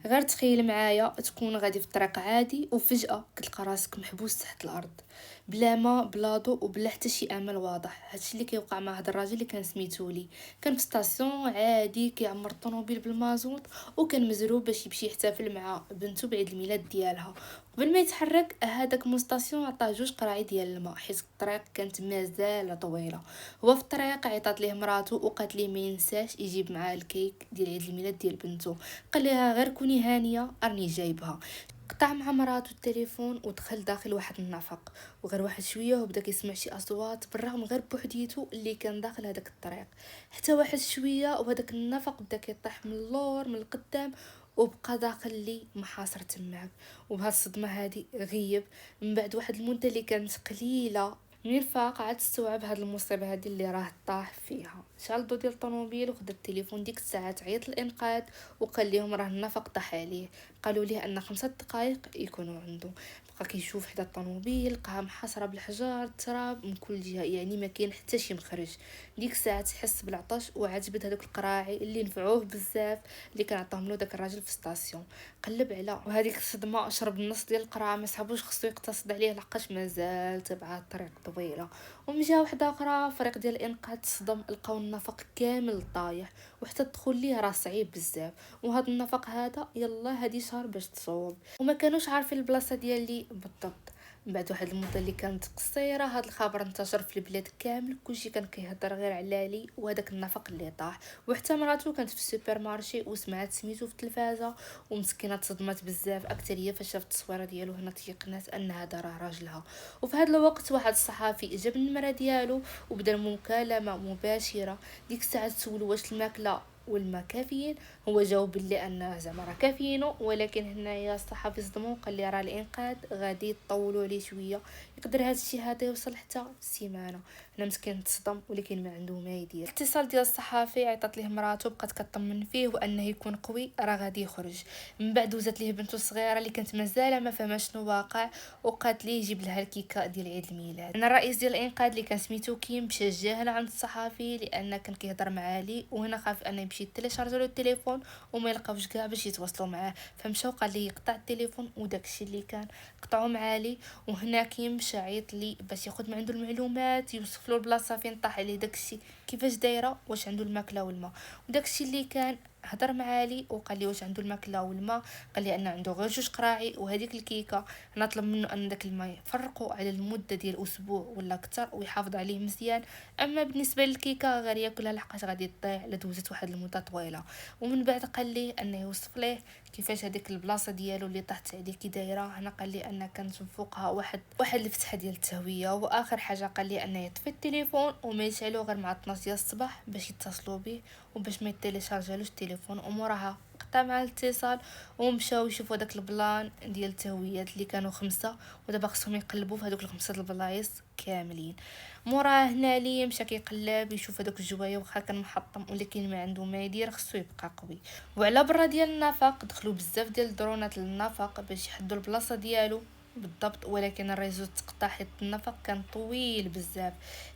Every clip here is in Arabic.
غير تخيل معايا تكون غادي في الطريق عادي وفجأة كتلقى راسك محبوس تحت الارض، بلا ما بلا ضوء وبلا حتى شي امل واضح. هادشي اللي كيوقع مع هاد الراجل اللي كان سميتو لي. كان في ستاسيون عادي كيعمر الطوموبيل بالمازوت، وكان مزروب باش يمشي يحتفل مع بنته بعيد الميلاد ديالها. قبل ما يتحرك هذاك من ستاسيون عطاه 2 قراعي ديال الماء حيت الطريق كانت مازال طويله. هو في الطريق عيطات ليه مراتو وقالت ليه ما ينساش يجيب معاه الكيك ديال عيد الميلاد ديال بنته. قال لها غير كوني هانيه راني جايبها. قطع مع مراتو التليفون ودخل داخل واحد النفق، وغير واحد شويه وبدا كيسمع شي اصوات بالرغم غير بوحديتو اللي كان داخل هذاك الطريق. حتى واحد شويه وهذاك النفق بدا كيطيح من اللور من القدام، وبقى داخل لي محاصر تماك. وبهاد الصدمه هادي غيب. من بعد واحد المده اللي كانت قليله منين فاق عاد استوعب هاد المصيبه هادي اللي راه طاح فيها. شال الضو ديال الطوموبيل وخد التليفون ديك الساعه عيط الانقاذ وقال لهم راه النفق طاح عليه. قالوا ليه ان 5 دقائق يكونوا عنده. بقى كيشوف حدا الطوموبيل لقاها محاصره بالحجار التراب من كل جهه، يعني ما كاين حتى شي مخرج. ديك الساعه تحس بالعطش وعجبت هذوك القراعي اللي نفعوه بزاف اللي كان عطاهم له داك الراجل في ستاسيون. قلب على وهذيك الصدمه شرب النص ديال القرعه، ما صحابوش خصو يقتصد عليه لحقاش مازال تبع الطريق طويله. ومن جهه واحده اخرى فريق ديال الانقاذ تصدم لقاو النفق كامل طايح، وحتى الدخول ليه راه صعيب بزاف. وهذا النفق هذا يلا هادي شهر باش تصوب، وما كانوش عارفين البلاصه ديالي بالضبط. من بعد واحد المده اللي كانت قصيره هذا الخبر انتشر في البلاد كامل، كلشي كان كيهضر غير على لي وهذاك النفق اللي طاح. وحتى مراتو كانت في السوبر مارشي وسمعت سميتو في التلفازه، ومسكينه تصدمت بزاف اكثر هي فاش شافت التصويره ديالو. هنا تيقنات ان هذا راه راجلها. وفي هذا الوقت واحد الصحافي جاب النمره ديالو وبدا المكالمه مباشره. ديك الساعه سولو واش الماكله والما كافيين. هو جاوب بلي ان زعما راه كافيينو، ولكن هنايا الصحافي صدمو قال لي راه الانقاذ غادي يطولوا عليه شويه، يقدر هذا الشيء هذا يوصل حتى سيمانه. انا مسكين تصدم ولكن ما عنده ما يدير. الاتصال ديال الصحافي عيطات ليه مراته بقات كطمن فيه وانه يكون قوي راه غادي يخرج. من بعد وزات ليه بنته الصغيره اللي كانت مازال ما فهمها شنو واقع، وقالت ليه يجيب لها الكيكه ديال عيد الميلاد. انا الرئيس ديال الانقاذ اللي كان سميتو كيم مشى جاهل عند الصحافي لان كان كيهضر مع لي، وهنا خاف انه يمشي تيليشارجي له التليفون وما يلقاوش كاع باش يتواصلوا معاه. فمشاو قال لي يقطع التليفون وداكشي اللي كان قطعوا مع لي. وهنا كيم مشى عيط لي باش ياخذ من عنده المعلومات، يوصف له البلاصه فين طاح عليه داكشي كيفاش دايره، واش عنده الماكله والماء. وداكشي اللي كان هضر مع لي وقال لي واش عنده الماكله والماء. قال لي ان عنده غير 2 قراعي وهذيك الكيكه. نطلب منه ان داك الماء يفرقوا على المده ديال اسبوع ولا اكثر ويحافظ عليه مزيان. اما بالنسبه للكيكه غير ياكلها لحقاش غادي تضيع لا دوزت واحد المده طويله. ومن بعد قال لي انه يوصف ليه كيفاش هذيك البلاصه ديالو اللي طاحت عليه كي دايره. هنا قال لي ان كانت فوقها واحد الفتحه ديال التهويه. واخر حاجه قال لي انه يطفي التليفون وما يشعلو غير مع 12 ديال الصباح باش يتصلوا به وباش ما يتيليشارجالوش التليفون. وموراها قطع مع الاتصال ومشاو يشوفوا داك البلان ديال التهويات اللي كانوا 5، ودابا خصهم يقلبوا في هذوك ال5 البلايص كاملين. موراه هنا لي مشى كيقلب يشوف هذوك الجوايه واخا كان محطم ولكن ما عنده ما يدير، خصو يبقى قوي. وعلى برا ديال النفق دخلوا بزاف ديال الدرونات للنفق باش يحدوا البلاصه ديالو بالضبط، ولكن الريزو تقطع حيت النفق كان طويل بزاف.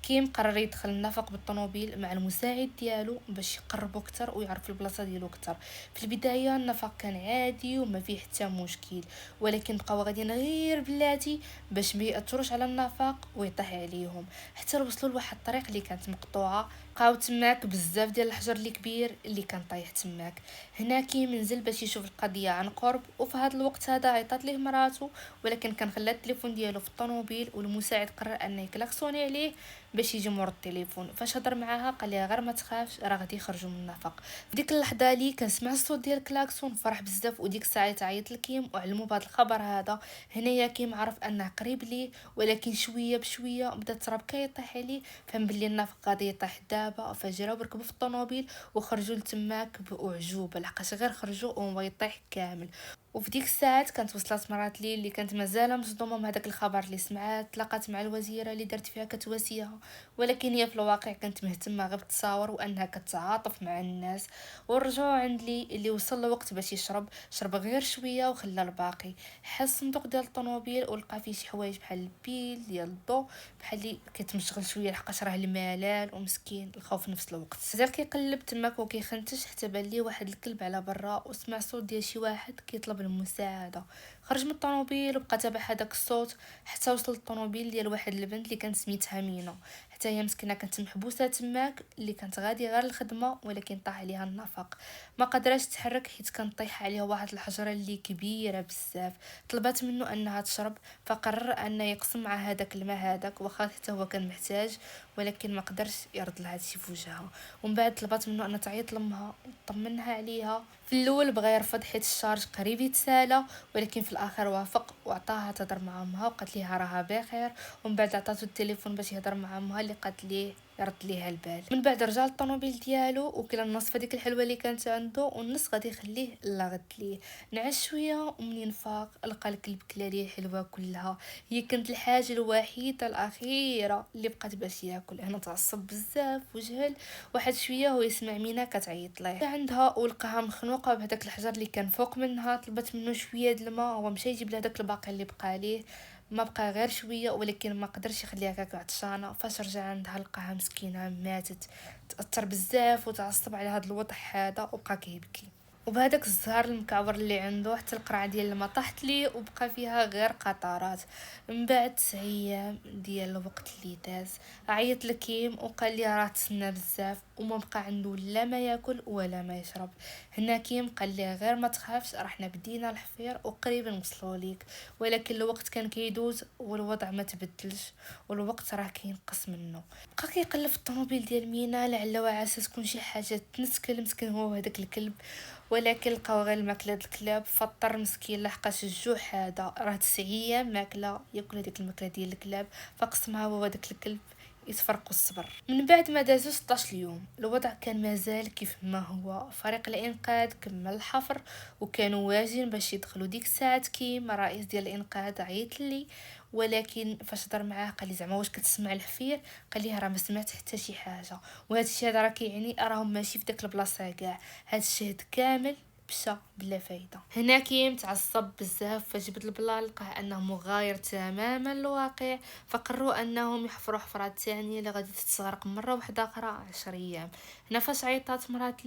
كيم قرر يدخل النفق بالطوموبيل مع المساعد ديالو باش يقربوا اكثر ويعرف البلاصه ديالو اكثر. في البدايه النفق كان عادي وما فيه حتى مشكل، ولكن بقاو غاديين غير بلاتي باش ما ياثروش على النفق ويطيح عليهم، حتى وصلوا لواحد الطريق اللي كانت مقطوعه. بقاو تماك بزاف ديال الحجر اللي كبير اللي كان طايح تماك. هنا كيم نزل باش يشوف القضيه عن قرب، وفي هذا الوقت هذا عيطات ليه مراته، ولكن كان خلى التليفون ديالو في الطوموبيل. والمساعد قرر انه يكلاكسوني عليه باش يجي مور التليفون. فاش هضر معاها قال لها غير ما تخافش راه غادي يخرجوا من النفق. في ديك اللحظه لي كان سمع الصوت ديال الكلاكسون فرح بزاف، وديك الساعه تعيط لكيم وعلمو بهذا الخبر هذا. هنايا كيم عرف انه قريب ليه، ولكن شويه بشويه بدا التراب كيطيح عليه. فهم بلي النفق غادي يطيح دابا، فجراو بركبوا في الطوموبيل وخرجوا لتماك باعجوبه لحقاش غير خرجوا وهو يطيح كامل. وفي ديك الساعات كانت وصلت مرات لي اللي كانت مازال مصدومه من هذاك الخبر اللي سمعات. تلاقات مع الوزيره اللي دارت فيها كتواسيها، ولكن هي في الواقع كانت مهتمه غير بالتصاور وانها كتعاطف مع الناس. ورجعوا عند لي اللي وصل له وقت باش يشرب، شرب غير شويه وخلى الباقي. حل الصندوق ديال الطوموبيل ولقى فيه شي حوايج بحال البيل ديال الضو، بحال اللي كتمشغل شويه لحقاش راه الملال ومسكين الخوف في نفس الوقت. مازال كيقلب تماك وكيخنتش حتى بان ليه واحد الكلب على برا، وسمع صوت ديال شي واحد كيطلب المساعده. خرج من الطوموبيل وبقى تابع هذاك الصوت حتى وصل للطوموبيل ديال واحد البنت اللي كانت سميتها مينا. حتى هي مسكينه كانت محبوسه تماك، اللي كانت غاديه غير الخدمه ولكن طاح عليها النفق. ما قدرش تحرك حيت كان طيح عليها واحد الحجره اللي كبيره بزاف. طلبت منه انها تشرب، فقرر انه يقسم مع هذاك الماء هذاك واخا حتى هو كان محتاج، ولكن ما قدرش يرد لها هادشي في وجهها. ومن بعد طلبت منه ان تعيط لامها وتطمنها عليها. في الاول بغى يرفض حيت الشارج قريب يتسالى، ولكن في الاخر وافق وعطاها تهضر مع امها وقالت ليها راها بخير. ومن بعد عطاتو التليفون باش يهضر مع امها اللي قالت ليه يرد ليها البال. من بعد رجع للطوموبيل ديالو وكلا النص في ديك الحلوه اللي كانت عنده والنص غادي يخليه لا غد ليه. نعس شويه ومنين فاق لقى الكلب كلا ليه الحلوه كلها. هي كانت الحاجه الوحيده الاخيره اللي بقات باش ياكل. هنا تعصب بزاف وجهل. واحد شويه هو يسمع مينا كتعيط ليه عندها ولقاها مخنوقه بهداك الحجر اللي كان فوق منها. طلبت منه شويه د الماء، هو مشى يجيب لها داك الباقي اللي بقى ليه. ما بقى غير شويه ولكن ما قدرش يخليها هكاك عطشانه. فاش رجع عندها لقاها مسكينه ماتت. تاثر بزاف وتعصب على هذا الوضع هذا وبقى كيبكي. وبهداك الزهر المكعور اللي عنده حتى القرعه ديال الماء طاحت ليه وبقى فيها غير قطرات. من بعد 9 ايام ديال الوقت اللي داز عيط لكيم وقال لي راه تسنى بزاف وما بقى عنده لا ما ياكل ولا ما يشرب. هنا كيم قال لي غير ما تخافش، راه حنا بدينا الحفير وقريبا نوصلوا ليك. ولكن الوقت كان كيدوز والوضع ما تبدلش، والوقت راه كينقص منه. بقى كيقلب في الطوموبيل ديال مينا لعل وعسى تكون شي حاجه تنسكل مسكين هو هذاك الكلب، ولكن لقاو غير الماكله د الكلاب. فطر مسكين لحقاش الجوع هذا راه 9 ايام ماكله ياكل هذيك الماكله ديال الكلاب. فقسمها هو هذاك الكلب يتفرقوا الصبر. من بعد ما دازو 16 يوم الوضع كان مازال كيف ما هو. فريق الانقاذ كمل الحفر وكانوا واجين باش يدخلوا. ديك الساعه كيم رئيس ديال الانقاذ عيط لي، ولكن فاش هضر معاه قال لي زعما واش كتسمع الحفير؟ قال لي راه ما سمعت حتى شي حاجه، وهذا الشيء هذا راه كيعني راهم ماشي في داك البلاصه كاع. هذا الشهد كامل مشى بلا فايده. هنا كيم تعصب بزاف فجبد البلان لقاه انه مغاير تماما للواقع. فقرروا انهم يحفروا حفره ثانيه اللي غادي تتغرق مره واحده اخرى 10 ايام. هنا فاش عيطات مرات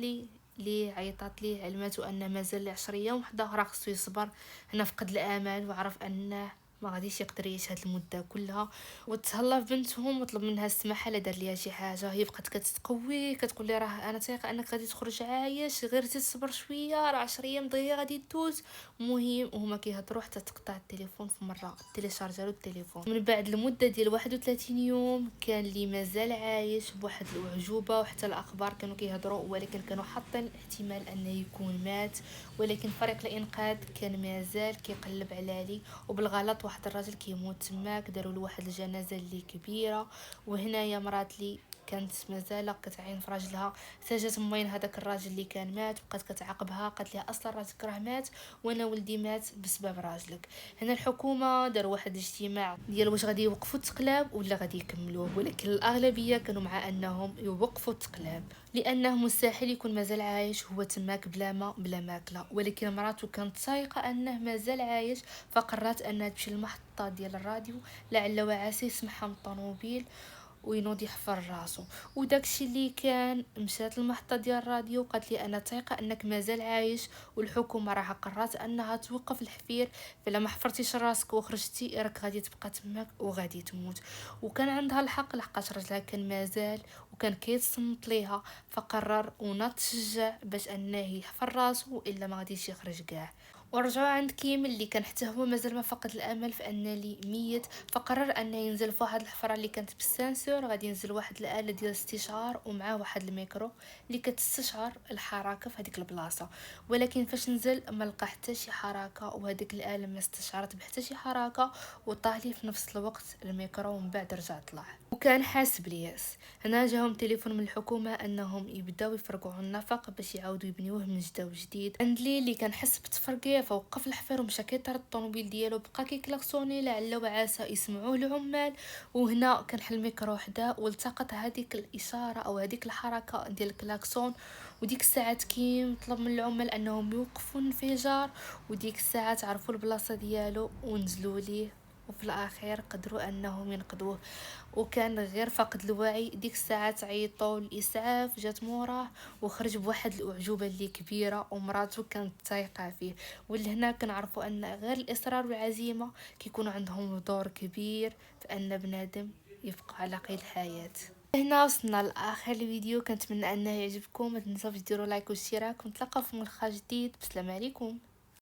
لي عيطات ليه علماتو ان مازال لي 10 ايام وحده اخرى خصو يصبر. هنا فقد الامل وعرف انه ما غاديش يقدر يعيش هاد المده كلها. وتهلا في بنتهم وطلب منها السماح لا دار ليها شي حاجه. هي بقات كتقوي كتقول لي راه انا ثقه انك غادي تخرج عايش، غير تصبر شويه راه 10 ايام دغيا غادي تدوز. المهم وهما كيهضروا حتى تقطع التليفون في مره تيليشارجالو التليفون. من بعد المده ديال 31 يوم كان اللي مازال عايش بواحد الاعجوبه، وحتى الاخبار كانوا كيهضروا ولكن كانوا حاطين احتمال انه يكون مات. ولكن فريق الانقاذ كان مازال كيقلب على لي، وبالغلط واحد الراجل كيموت تماك داروا له واحد الجنازه اللي كبيره. وهنايا مرات لي كانت مازال كتعين في راجلها. ساجات مين هذاك الراجل اللي كان مات بقات كتعاقبها قالت لها اصلا راجلك راه مات وانا ولدي مات بسبب راجلك. هنا الحكومه داروا واحد الاجتماع ديال واش غادي يوقفوا التقلاب ولا غادي يكملوه، ولكن الاغلبيه كانوا مع انهم يوقفوا التقلاب لانه مستحيل يكون مازال عايش هو تماك بلا ما بلا ماكله. ولكن مراته كانت سايقه انه مازال عايش، فقررت انها تمشي للمحطه ديال الراديو لعل وعسى يسمعها من الطوموبيل وينوض يحفر راسو. وداكشي اللي كان مشات للمحطه ديال الراديو قالت لي انا ثقه انك مازال عايش، والحكومه راح قررت انها توقف الحفير. فلا ما حفرتيش راسك وخرجتي راك غادي تبقى تماك وغادي تموت. وكان عندها الحق لحقاش رجلها كان مازال وكان كيتصنت ليها. فقرر وناض تشجع باش انه يحفر راسو الا ما غاديش يخرج كاع. ورجعوا عند كيم اللي كان حتى هو مازال ما فقد الامل في ان لي ميت. فقرر انه ينزل في واحد الحفره اللي كانت بالسنسور. غادي ينزل واحد الاله ديال الاستشعار ومعاه واحد الميكرو اللي كتستشعر الحركه في هذيك البلاصه. ولكن فاش نزل ما لقى حتى شي حركه، وهذيك الاله ما استشعرت بحتى شي حركه. وطاح لي في نفس الوقت الميكرو ومن بعد رجع طلع. وكان حاس بالياس. هنا جاهم تليفون من الحكومه انهم يبداو يفرقوا النفق باش يعاودوا يبنيوه من جديد وجديد. اندلي اللي كان حس بالتفرقيه فوقف الحفير ومشى كيطرد الطوموبيل ديالو، بقى كيكلاكسوني لعل وعسى يسمعوه العمال. وهنا كان الميكرو حدا والتقط هذيك الاشاره او هذيك الحركه ديال الكلاكسون، وديك الساعات كيم طلب من العمال انهم يوقفوا الانفجار، وديك الساعات عرفوا البلاصه ديالو ونزلوا ليه، وفي الاخير قدروا انهم ينقذوه. وكان غير فقد الوعي. ديك الساعات عيطوا الاسعاف، جات موراه وخرج بواحد الاعجوبه اللي كبيره، ومراته كانت تايقه فيه. ولهنا كنعرفوا ان غير الاصرار والعزيمه كيكونوا عندهم دور كبير في ان بنادم يبقى على قيد الحياه. هنا وصلنا لاخر الفيديو، كنتمنى انه يعجبكم. ما تنساوش ديروا لايك واشتراك، ونتلاقاو في ملخى جديد. بسلام عليكم.